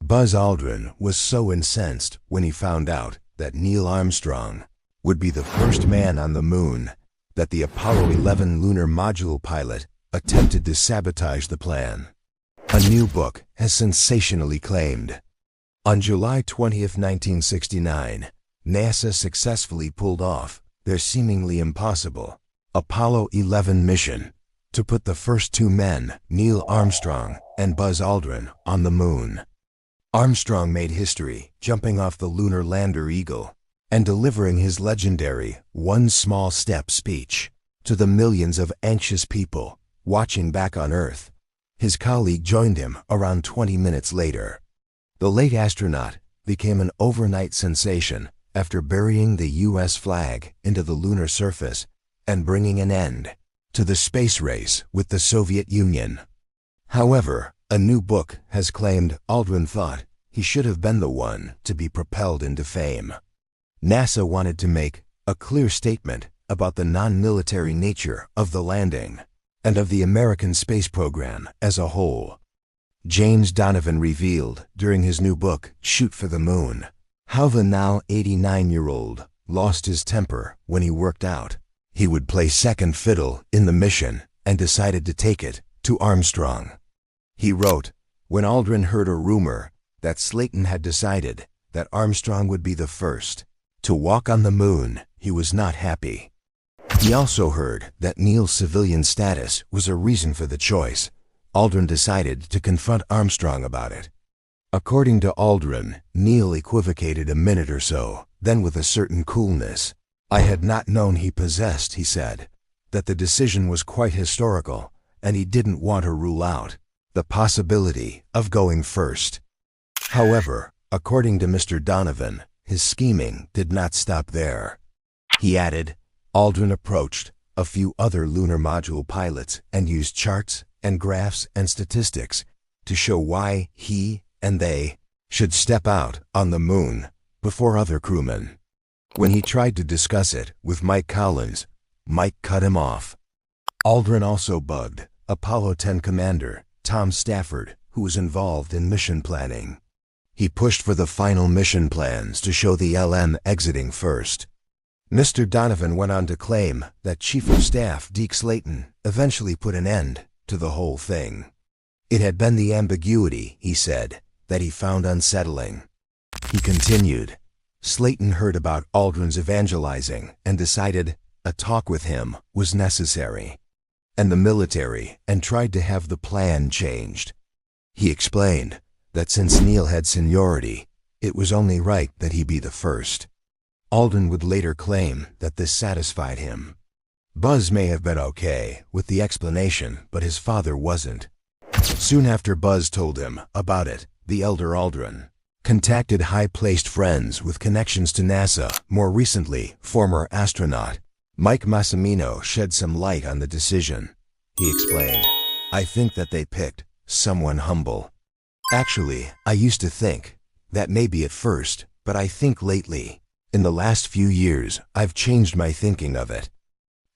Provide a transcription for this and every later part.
Buzz Aldrin was so incensed when he found out that Neil Armstrong would be the first man on the moon that the Apollo 11 lunar module pilot attempted to sabotage the plan. A new book has sensationally claimed. On July 20, 1969, NASA successfully pulled off their seemingly impossible Apollo 11 mission to put the first two men, Neil Armstrong and Buzz Aldrin, on the moon. Armstrong made history jumping off the lunar lander Eagle and delivering his legendary "one small step" speech to the millions of anxious people watching back on Earth. His colleague joined him around 20 minutes later. The late astronaut became an overnight sensation after burying the U.S. flag into the lunar surface and bringing an end to the space race with the Soviet Union. However, a new book has claimed Aldrin thought he should have been the one to be propelled into fame. NASA wanted to make a clear statement about the non-military nature of the landing and of the American space program as a whole. James Donovan revealed during his new book, Shoot for the Moon, how the now 89-year-old lost his temper when he worked out he would play second fiddle in the mission and decided to take it to Armstrong. He wrote, when Aldrin heard a rumor that Slayton had decided that Armstrong would be the first to walk on the moon, he was not happy. He also heard that Neil's civilian status was a reason for the choice. Aldrin decided to confront Armstrong about it. According to Aldrin, Neil equivocated a minute or so, then with a certain coolness, "I had not known he possessed," he said, "that the decision was quite historical, and he didn't want to rule out the possibility of going first." However, according to Mr. Donovan, his scheming did not stop there. He added, Aldrin approached a few other lunar module pilots and used charts and graphs and statistics to show why he and they should step out on the moon before other crewmen. When he tried to discuss it with Mike Collins, Mike cut him off. Aldrin also bugged Apollo 10 commander Tom Stafford, who was involved in mission planning. He pushed for the final mission plans to show the LM exiting first. Mr. Donovan went on to claim that Chief of Staff Deke Slayton eventually put an end to the whole thing. It had been the ambiguity, he said, that he found unsettling. He continued, Slayton heard about Aldrin's evangelizing and decided a talk with him was necessary, and the military, and tried to have the plan changed. He explained that since Neil had seniority, it was only right that he be the first. Aldrin would later claim that this satisfied him. Buzz may have been okay with the explanation, but his father wasn't. Soon after Buzz told him about it, the elder Aldrin contacted high-placed friends with connections to NASA. More recently, former astronaut Mike Massimino shed some light on the decision. He explained, I think that they picked someone humble. Actually, I used to think that maybe at first, but I think lately, in the last few years, I've changed my thinking of it.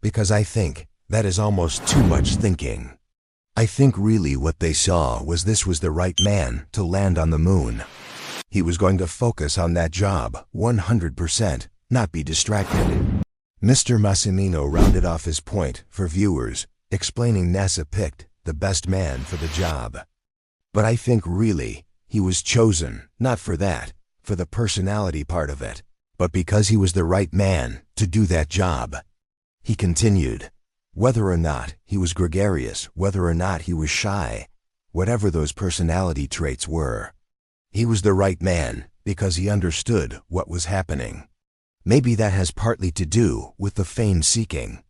Because I think that is almost too much thinking. I think really what they saw was this was the right man to land on the moon. He was going to focus on that job 100%, not be distracted. Mr. Massimino rounded off his point for viewers, explaining NASA picked the best man for the job. But I think really he was chosen, not for that, for the personality part of it, but because he was the right man to do that job. He continued, whether or not he was gregarious, whether or not he was shy, whatever those personality traits were, he was the right man because he understood what was happening. Maybe that has partly to do with the fame seeking.